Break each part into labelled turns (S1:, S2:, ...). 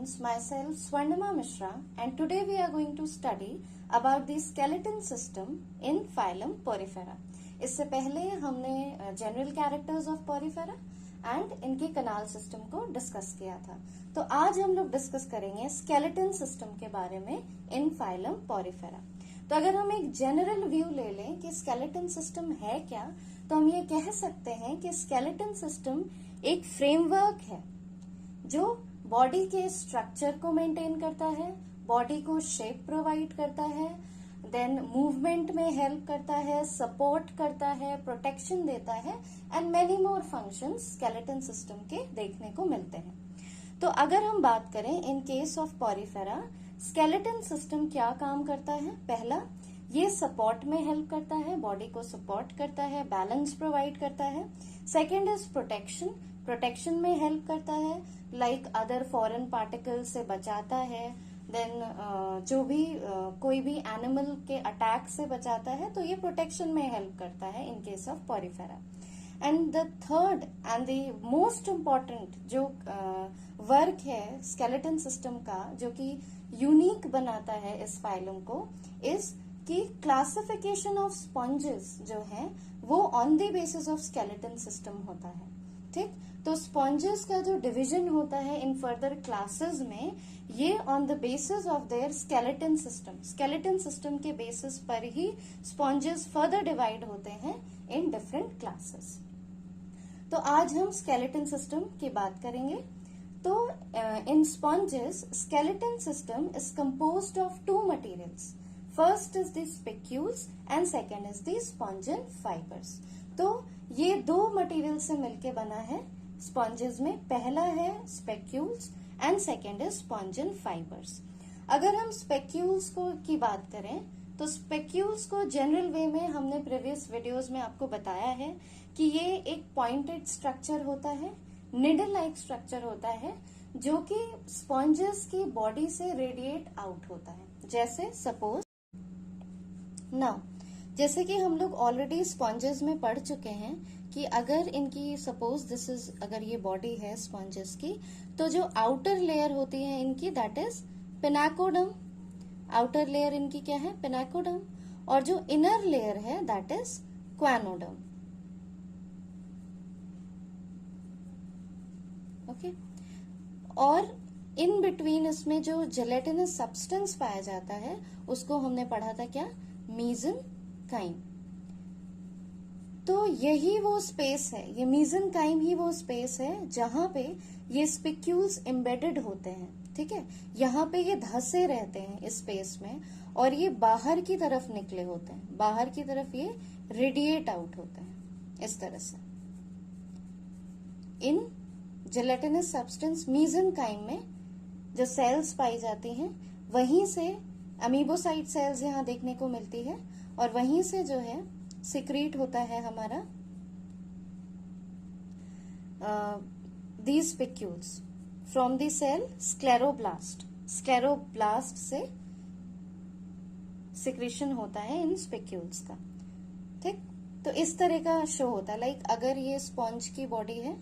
S1: students, myself Swarnima Mishra, and today we are going to study about the skeleton system in phylum Porifera. इससे पहले हमने general characters of Porifera and इनके canal system को discuss किया था। तो आज हम लोग डिस्कस करेंगे स्केलेटन सिस्टम के बारे में इन फाइलम पोरिफेरा। तो अगर हम एक जनरल व्यू ले लें कि स्केलेटन सिस्टम है क्या, तो हम ये कह सकते हैं कि स्केलेटन सिस्टम एक फ्रेमवर्क है जो बॉडी के स्ट्रक्चर को मेंटेन करता है, बॉडी को शेप प्रोवाइड करता है, देन मूवमेंट में हेल्प करता है, सपोर्ट करता है, प्रोटेक्शन देता है and many more functions skeleton system के देखने को मिलते हैं। तो अगर हम बात करें in case of Porifera, skeleton system क्या काम करता है? पहला, ये सपोर्ट में हेल्प करता है, बॉडी को सपोर्ट करता है, बैलेंस प्रोवाइड करता है। सेकेंड इज प्रोटेक्शन, प्रोटेक्शन में हेल्प करता है, लाइक अदर फॉरेन पार्टिकल से बचाता है, देन जो भी कोई भी एनिमल के अटैक से बचाता है, तो ये प्रोटेक्शन में हेल्प करता है in case of Porifera. And the third and the most important जो वर्क है स्केलेटन सिस्टम का, जो कि यूनिक बनाता है इस फाइलम को, इज कि क्लासिफिकेशन ऑफ स्पॉन्जेस जो है वो on the basis of skeleton system होता है। ठीक, तो स्पॉन्जेस का जो डिवीजन होता है इन फर्दर क्लासेस में, ये on the basis of there skeleton system, skeleton system के बेसिस पर ही स्पॉन्जेस फर्दर डिवाइड होते हैं इन डिफरेंट क्लासेस। तो आज हम स्केलेटन सिस्टम की बात करेंगे। तो इन sponges skeleton system is composed of two materials, first is the spicules and second is the spongin fibres. तो ये दो मटेरियल से मिलके बना है स्पॉन्जेस में, पहला है spicules and second is स्पॉन्जन fibres. अगर हम स्पेक्यूल्स को की बात करें तो स्पेक्यूल्स को जनरल वे में हमने प्रीवियस वीडियोस में आपको बताया है कि ये एक पॉइंटेड स्ट्रक्चर होता है, निडल लाइक स्ट्रक्चर होता है, जो कि स्पॉन्जेस की बॉडी से रेडिएट आउट होता है। जैसे सपोज नाउ, जैसे कि हम लोग ऑलरेडी स्पॉन्जेस में पढ़ चुके हैं कि अगर इनकी सपोज दिस इज, अगर ये बॉडी है स्पॉन्जेस की, तो जो आउटर लेयर होती है इनकी दैट इज पिनाकोडम, आउटर लेयर इनकी क्या है? पिनाकोडम, और जो इनर लेयर है दैट इज क्वानोडम। ओके, और इन बिटवीन इसमें जो जेलेटिनस सब्सटेंस पाया जाता है उसको हमने पढ़ा था क्या? मीजेनकाइम। तो यही वो स्पेस है, ये मीजेनकाइम ही वो स्पेस है जहां पे ये स्पिक्यूल्स एम्बेडेड होते हैं। ठीक है, यहाँ पे ये धसे रहते हैं इस स्पेस में और ये बाहर की तरफ निकले होते हैं, बाहर की तरफ ये रेडिएट आउट होते हैं इस तरह से। इन जेलेटिनस सब्सटेंस मीजेनकाइम में जो सेल्स पाई जाती हैं, वहीं से अमीबोसाइट सेल्स यहाँ देखने को मिलती है और वहीं से जो है सिक्रीट होता है हमारा these spicules from the cell scleroblast, scleroblast से सिक्रीशन होता है इन स्पिक्यूल्स का। ठीक, तो इस तरह का शो होता है, लाइक अगर ये स्पॉन्ज की बॉडी है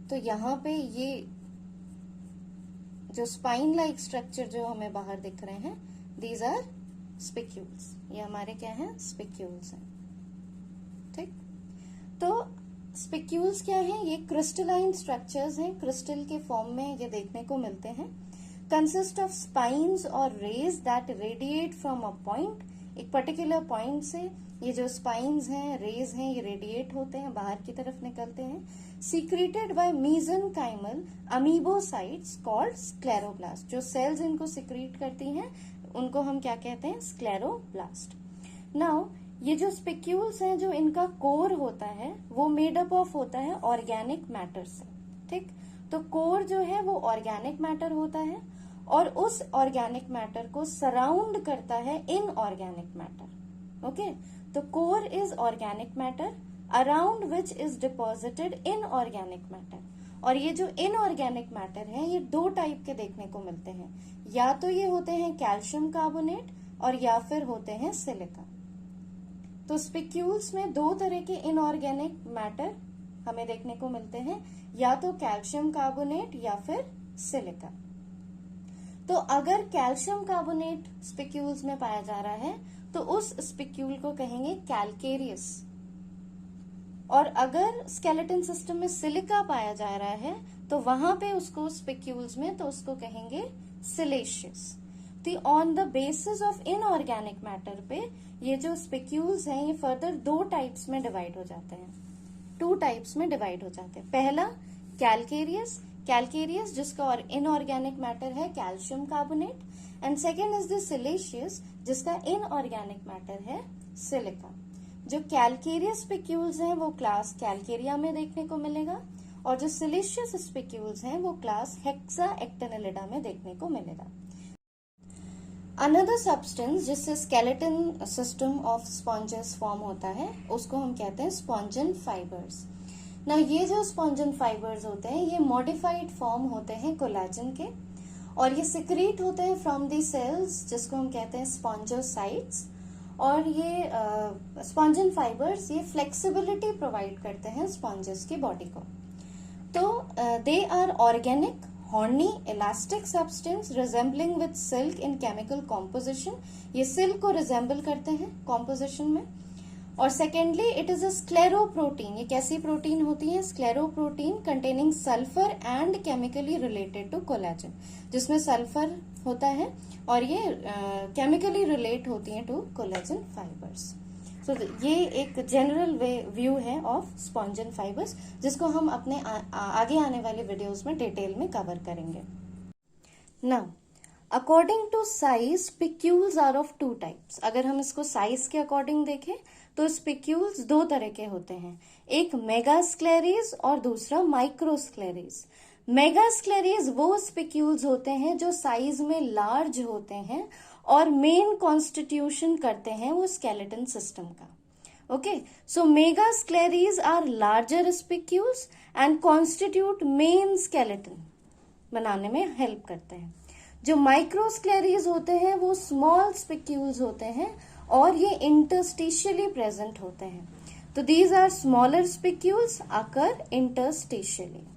S1: तो यहाँ पे ये जो स्पाइन लाइक स्ट्रक्चर जो हमें बाहर दिख रहे हैं, दीज आर स्पिक्यूल्स, ये हमारे क्या हैं? स्पिक्यूल्स हैं। ठीक, तो स्पिक्यूल्स क्या है? ये क्रिस्टलाइन स्ट्रक्चर्स हैं, क्रिस्टल के फॉर्म में ये देखने को मिलते हैं। कंसिस्ट ऑफ स्पाइन्स और rays that radiate from a point, एक पर्टिकुलर पॉइंट से ये जो स्पाइन्स हैं, रेज हैं, ये रेडिएट होते हैं, बाहर की तरफ निकलते हैं। Secreted by mesenchymal amoebocytes called scleroblast, जो सेल्स इनको सिक्रीट करती हैं उनको हम क्या कहते हैं? स्क्लेरोब्लास्ट। नाउ ये जो स्पिक्यूल्स हैं, जो इनका कोर होता है वो मेड अप ऑफ होता है ऑर्गेनिक मैटर से। ठीक, तो कोर जो है वो ऑर्गेनिक मैटर होता है और उस ऑर्गेनिक मैटर को सराउंड करता है इनऑर्गेनिक मैटर। ओके, तो core is organic matter around which is deposited inorganic matter. और ये जो इनऑर्गेनिक मैटर है ये दो टाइप के देखने को मिलते हैं, या तो ये होते हैं कैल्शियम कार्बोनेट और या फिर होते हैं सिलिका। तो स्पिक्यूल्स में दो तरह के इनऑर्गेनिक मैटर हमें देखने को मिलते हैं, या तो कैल्शियम कार्बोनेट या फिर सिलिका। तो अगर कैल्शियम कार्बोनेट स्पिक्यूल्स में पाया जा रहा है तो उस स्पिक्यूल को कहेंगे कैलकेरियस, और अगर स्केलेटन सिस्टम में सिलिका पाया जा रहा है तो वहां पे उसको स्पिक्यूल्स में तो उसको कहेंगे सिलेशियस। तो on the basis of inorganic matter पे ये जो स्पिक्यूल्स हैं ये फर्दर दो टाइप्स में डिवाइड हो जाते हैं, टू टाइप्स में डिवाइड हो जाते हैं। पहला कैलकेरियस जिसका और इनऑर्गेनिक मैटर है calcium carbonate, and second is the siliceous जिसका इनऑर्गेनिक मैटर है सिलिका। जो कैलकेरियस स्पिक्यूल्स हैं वो क्लास कैलकेरिया में देखने को मिलेगा, और जो सिलिशियस स्पिक्यूल्स हैं वो क्लास हेक्साएक्टिनिलिडा में देखने को मिलेगा। अनदर सब्सटेंस जिससे skeleton system of sponges form होता है उसको हम कहते हैं स्पॉन्जन फाइबर्स। ना ये जो स्पॉन्जन फाइबर्स होते हैं ये मॉडिफाइड फॉर्म होते हैं कोलेजन के, और ये सिक्रीट होते हैं फ्रॉम दी सेल्स जिसको हम कहते हैं स्पॉन्जोसाइट्स। और ये स्पॉन्जन फाइबर्स ये फ्लेक्सिबिलिटी प्रोवाइड करते हैं स्पॉन्जेस की बॉडी को। तो they are organic horny elastic substance resembling with silk in chemical composition, ये सिल्क को रिजेंबल करते हैं कॉम्पोजिशन में। और secondly it is a scleroprotein, ये कैसी प्रोटीन होती है, scleroprotein containing sulphur and chemically related to collagen, जिसमें सल्फर होता है और ये केमिकली रिलेट होती है टू कोलेजन फाइबर्स। सो ये एक जनरल व्यू है ऑफ स्पॉन्जन फाइबर्स जिसको हम अपने आगे आने वाले वीडियोस में डिटेल में कवर करेंगे। Now according to size spicules are of two types. अगर हम इसको साइज के अकॉर्डिंग देखें तो स्पिक्यूल्स दो तरह के होते हैं, एक मेगास्क्लेरीज और दूसरा माइक्रोस्क्लेरीज। मेगास्क्लेरीज वो स्पिक्यूल्स होते हैं जो साइज में लार्ज होते हैं और मेन कॉन्स्टिट्यूशन करते हैं वो स्केलेटन सिस्टम का। Okay, so megascleres are larger spicules and constitute main skeleton बनाने में हेल्प करते हैं। जो माइक्रोस्क्लेरीज होते हैं वो स्मॉल स्पिक्यूल्स होते हैं और ये इंटरस्टिशियली प्रेजेंट होते हैं। तो these are smaller spicules occur interstitially.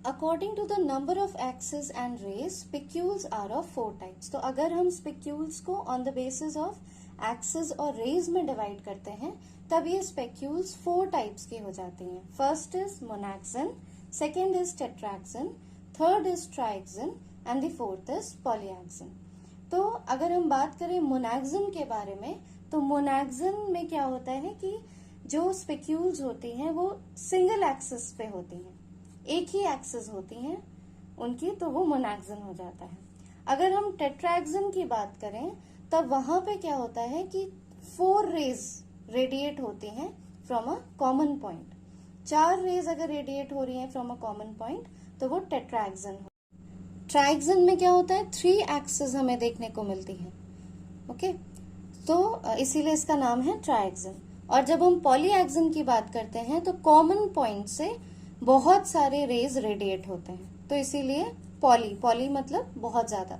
S1: According to the number of axes and rays, spicules are of 4 types. तो अगर हम spicules को on the basis of axes और rays में divide करते हैं तब ये spicules 4 types की हो जाती हैं। First is monaxen, second is tetraxen, third is triaxen and the fourth is polyaxen. तो अगर हम बात करें monaxen के बारे में तो monaxen में क्या होता है कि जो spicules होती हैं वो single axis पे होती हैं, एक ही एक्सिस होती हैं उनकी, तो वो मोनाक्सन हो जाता है। अगर हम टेट्राक्सन की बात करें तब वहां पे क्या होता है कि 4 रेज रेडिएट होती हैं from a common point. 4 rays अगर रेडिएट हो रही हैं फ्रॉम अ कॉमन पॉइंट तो वो टेट्राक्सन हो। ट्राइक्सन में क्या होता है, 3 एक्सिस हमें देखने को मिलती है। ओके, तो इसीलिए इसका नाम है ट्राइक्सन। और जब हम पॉलीएक्सन की बात करते हैं तो कॉमन पॉइंट से बहुत सारे रेज रेडिएट होते हैं, तो इसीलिए पॉली मतलब बहुत ज्यादा,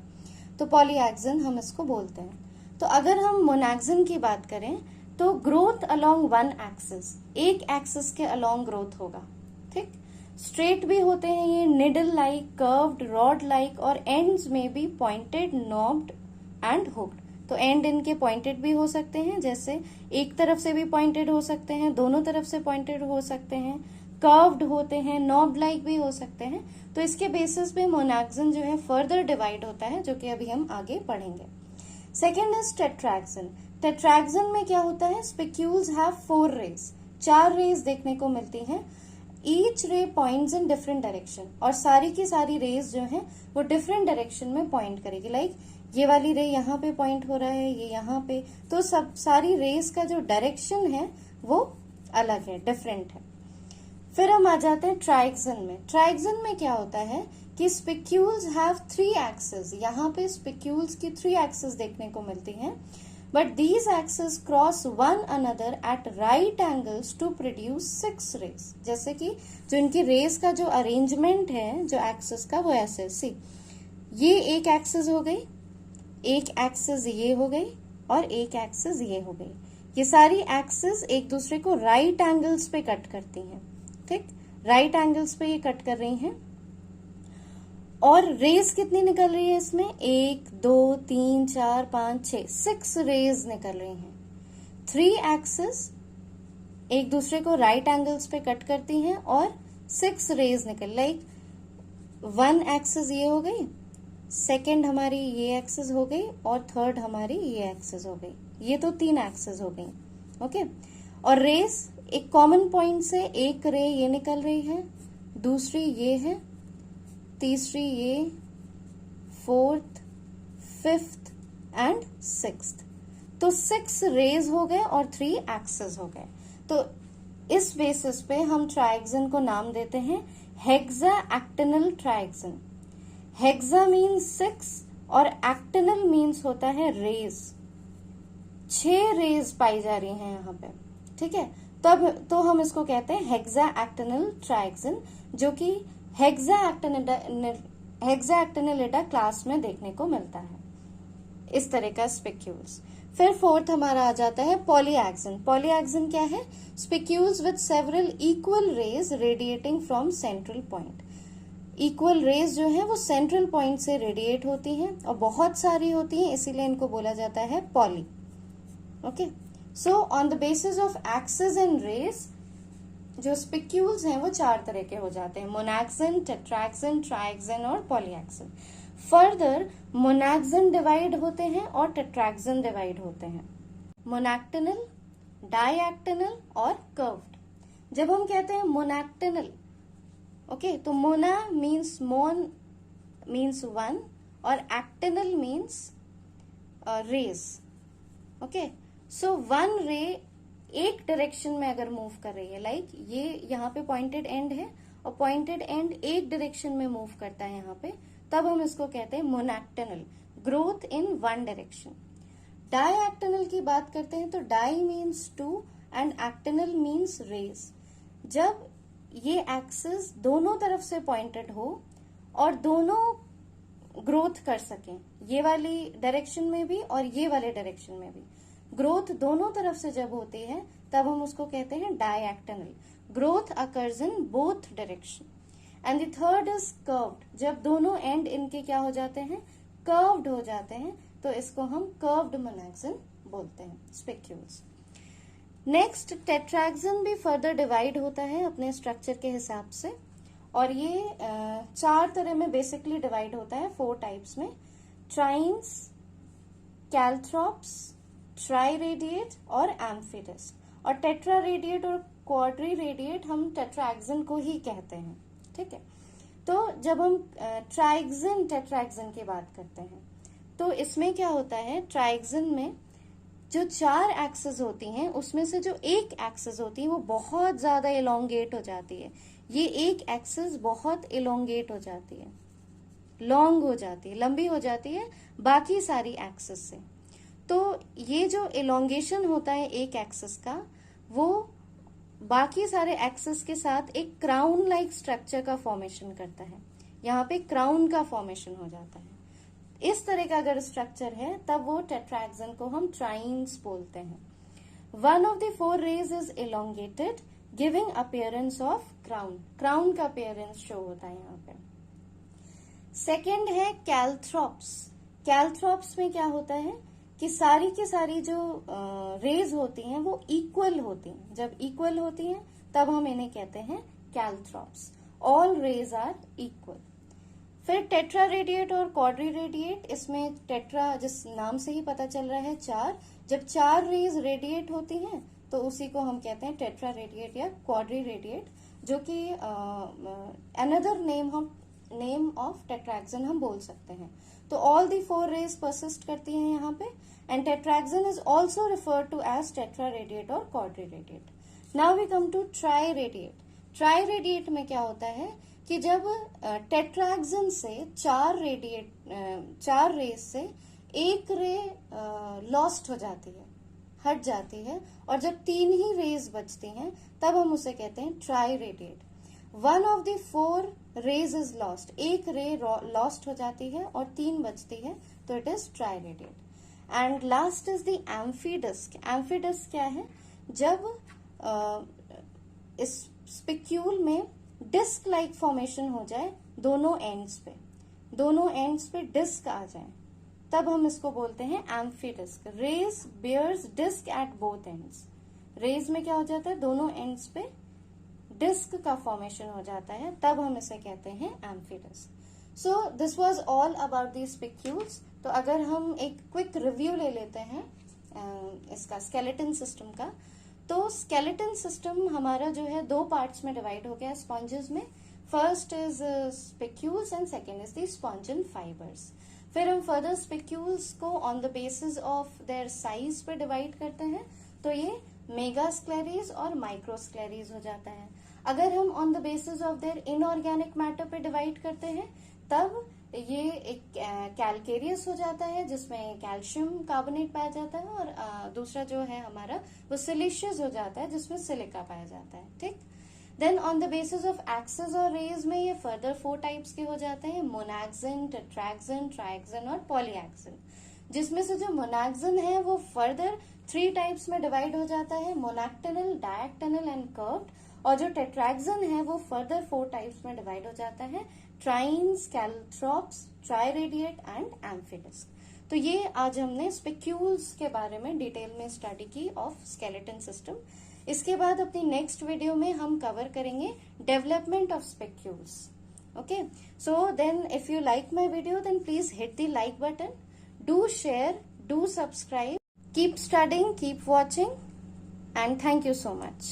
S1: तो पॉलीएक्सन हम इसको बोलते हैं। तो अगर हम मोनाक्सन की बात करें तो ग्रोथ अलोंग 1 एक्सिस, एक एक्सिस के अलोंग ग्रोथ होगा। ठीक, स्ट्रेट भी होते हैं ये, needle like, curved, rod like, और एंड्स में भी पॉइंटेड, नॉब्ड एंड हुक्ड। तो एंड इनके पॉइंटेड भी हो सकते हैं, जैसे एक तरफ से भी पॉइंटेड हो सकते हैं, दोनों तरफ से पॉइंटेड हो सकते हैं, कर्व्ड होते हैं, नॉब लाइक भी हो सकते हैं। तो इसके बेसिस पे मोनाक्सन जो है फर्दर डिवाइड होता है, जो कि अभी हम आगे पढ़ेंगे। Second is टेट्राक्सन। टेट्राक्सन में क्या होता है, स्पिक्यूल्स हैव 4 रेज, 4 रेज देखने को मिलती हैं। ईच रे पॉइंट्स इन डिफरेंट डायरेक्शन, और सारी की सारी रेज जो है वो डिफरेंट डायरेक्शन में पॉइंट करेगी। लाइक ये वाली रे यहाँ पे पॉइंट हो रहा है, ये यहाँ पे, तो सब सारी रेज का जो डायरेक्शन है वो अलग है, डिफरेंट है। फिर हम आ जाते हैं ट्राइक्सन में। ट्राइक्सन में क्या होता है कि स्पिक्यूल्स हैव 3 एक्सेस, यहाँ पे स्पिक्यूल्स की 3 एक्सेस देखने को मिलती हैं, but these axes cross one another at right angles to produce 6 rays. जैसे कि जो इनकी रेज का जो अरेंजमेंट है जो एक्सेस का वो ऐसे, सी ये एक एक्सेस हो गई, एक एक्सेस ये हो गई और एक एक्सेस ये हो गई। ये सारी एक्सिस एक दूसरे को राइट एंगल्स पे कट करती हैं, ठीक, राइट एंगल्स पे ये कट कर रही हैं। और रेज कितनी निकल रही है इसमें, 1 2 3 4 5 6 6 रेज निकल रही हैं। 3 एक्सिस एक दूसरे को राइट एंगल्स पे कट करती हैं और 6 रेज निकल, लाइक 1 एक्सिस ये हो गई, सेकेंड हमारी ये एक्सिस हो गई और थर्ड हमारी ये एक्सिस हो गई, ये तो 3 एक्सिस हो गई, ओके। और रेस एक कॉमन पॉइंट से एक रे ये निकल रही है, दूसरी ये है, तीसरी ये, फोर्थ, फिफ्थ एंड सिक्स्थ। तो 6 रेज हो गए और 3 एक्सिस हो गए। तो इस बेसिस पे हम ट्राइगन को नाम देते हैं हेक्साएक्टिनल ट्राइगन। हेक्सा मीन्स 6 और एक्टिनल मीन्स होता है रेज। 6 रेज पाई जा रही हैं यहाँ पे, ठीक है। तब तो हम इसको कहते हैं हेक्साएक्टिनल ट्राइगन, जो कि हेक्साएक्टिनिलिडा क्लास में देखने को मिलता है, इस तरह का स्पिक्यूल्स। फिर फोर्थ हमारा आ जाता है पॉलीएक्सन। पॉलीएक्सन क्या है, spicules with several equal rays radiating from central point. Equal rays जो है वो सेंट्रल पॉइंट से रेडिएट होती हैं और बहुत सारी होती हैं, इसीलिए इनको बोला जाता है poly, okay. So on the basis of axis and rays जो स्पिक्यूल्स हैं वो 4 तरह के हो जाते हैं, मोनैक्सन, टेट्रैक्सन, ट्राइक्सन और पॉलीएक्सन। फर्दर मोनैक्सन डिवाइड होते हैं और टेट्रैक्सन डिवाइड होते हैं, मोनैक्टिनल, डायएक्टिनल और कर्व्ड। जब हम कहते हैं मोनैक्टिनल, ओके, तो मोना मीन्स मोन मीन्स 1 और एक्टिनल मीन्स रेज, ओके। सो 1 रे एक डायरेक्शन में अगर मूव कर रही है, लाइक ये यहाँ पे पॉइंटेड एंड है और पॉइंटेड एंड एक डायरेक्शन में मूव करता है यहाँ पे, तब हम इसको कहते हैं मोनैक्टिनल, ग्रोथ इन 1 डायरेक्शन। डायएक्टिनल की बात करते हैं तो di means 2 and actinal means rays. जब ये एक्सिस दोनों तरफ से पॉइंटेड हो और दोनों ग्रोथ कर सकें, ये वाली डायरेक्शन में भी और ये वाले डायरेक्शन में भी, ग्रोथ दोनों तरफ से जब होती है तब हम उसको कहते हैं diactinal, growth occurs in both direction. And the third is curved, जब दोनों एंड इनके क्या हो जाते हैं, कर्व्ड हो जाते हैं, तो इसको हम कर्व्ड मोनैक्सन बोलते हैं, स्पिक्यूल्स। नेक्स्ट टेट्रैक्सन भी फर्दर डिवाइड होता है अपने स्ट्रक्चर के हिसाब से, और ये 4 तरह में बेसिकली डिवाइड होता है, 4 टाइप्स में, ट्राइन्स, कैल्थ्रोप्स, ट्राई रेडिएट और एम्फिडस। और टेट्रा रेडिएट और क्वाड्री रेडिएट हम टेट्रैक्सन को ही कहते हैं, ठीक है। तो जब हम ट्राइक्सन टेट्रैक्सन की बात करते हैं तो इसमें क्या होता है, ट्राइक्सन में जो 4 एक्सिस होती हैं उसमें से जो एक एक्सिस होती है वो बहुत ज्यादा इलोंगेट हो जाती है। ये एक एक्सिस बहुत इलोंगेट हो जाती है, लॉन्ग हो जाती है, लंबी हो जाती है बाकी सारी एक्सिस से। तो ये जो इलोंगेशन होता है एक एक्सिस का, वो बाकी सारे एक्सिस के साथ एक क्राउन लाइक स्ट्रक्चर का फॉर्मेशन करता है, यहाँ पे क्राउन का फॉर्मेशन हो जाता है। इस तरह का अगर स्ट्रक्चर है तब वो टेट्रैक्सन को हम ट्राइन्स बोलते हैं। 1 of the 4 rays is elongated giving appearance of crown, crown का अपीयरेंस शो होता है यहाँ पे। सेकेंड है कैल्थ्रोप्स। कैल्थ्रोप्स में क्या होता है कि सारी की सारी जो रेज होती हैं वो इक्वल होती हैं, जब इक्वल होती हैं तब हम इन्हें कहते हैं कैल्थ्रोप्स, ऑल रेज आर इक्वल। फिर टेट्रा रेडिएट और क्वाड्री रेडिएट, इसमें टेट्रा जिस नाम से ही पता चल रहा है 4, जब 4 रेज रेडिएट होती हैं तो उसी को हम कहते हैं टेट्रा रेडिएट या क्वाड्री रेडिएट, जो कि अनदर नेम ऑफ टेट्रैक्सन हम बोल सकते हैं। तो ऑल दी 4 रेज परसिस्ट करती हैं यहाँ पे, and tetraxon is also referred to as tetraradiate और quadriradiate. Now we come to triradiate. Triradiate में क्या होता है कि जब टेट्रैक्सन से 4 रेज से एक रे लॉस्ट हो जाती है, हट जाती है, और जब 3 ही रेज बचती हैं तब हम उसे कहते हैं try radiate. 1 of the 4 rays is lost, एक रे लॉस्ट हो जाती है और 3 बचती है, तो it is triradiate. And last is the amphidisc. Amphidisc क्या है? जब इस स्पिक्यूल में डिस्क लाइक फॉर्मेशन हो जाए दोनों एंड्स पे डिस्क आ जाए, तब हम इसको बोलते हैं amphidisc. Rays bears disc at both ends. Rays में क्या हो जाता है? दोनों एंड्स पे डिस्क का फॉर्मेशन हो जाता है, तब हम इसे कहते हैं amphidisc. So this was all about the spicules. तो अगर हम एक क्विक रिव्यू ले लेते हैं इसका स्केलेटन सिस्टम का, तो स्केलेटन सिस्टम हमारा जो है दो पार्ट्स में डिवाइड हो गया स्पॉन्जेस में। First is spicules and second is the spongin fibres. फिर हम फर्दर स्पिक्यूल्स को on the basis of their size पे डिवाइड करते हैं, तो ये मेगास्क्लेरीज और माइक्रोस्क्लेरीज हो जाता है। अगर हम on the basis of there inorganic matter पे डिवाइड करते हैं, तब ये एक कैलकेरियस हो जाता है जिसमें कैल्शियम कार्बोनेट पाया जाता है, और दूसरा जो है हमारा वो सिलिशियस हो जाता है जिसमें सिलिका पाया जाता है। ठीक। Then on the basis of axes और रेज में ये फर्दर 4 टाइप्स के हो जाते हैं, मोनैक्सिन, टेट्रैक्सिन, ट्राइक्सिन और पॉलीएक्सिन। जिसमें से जो मोनैक्सिन है वो फर्दर 3 टाइप्स में डिवाइड हो जाता है, मोनैक्टिनल, डायैक्टिनल एंड कर्व्ड। और जो टेट्रैक्सिन है वो फर्दर 4 टाइप्स में डिवाइड हो जाता है, ट्राइन्स, कैलथ्रोप्स, ट्राइरेडिएट एंड एम्फीडिस्क। तो ये आज हमने स्पिक्यूल्स के बारे में डिटेल में स्टडी की ऑफ स्केलेटन सिस्टम। इसके बाद अपनी नेक्स्ट वीडियो में हम कवर करेंगे development of spicules. Okay, so then if you like my video then please hit the like button, do share, do subscribe, keep studying, keep watching, and thank you so much.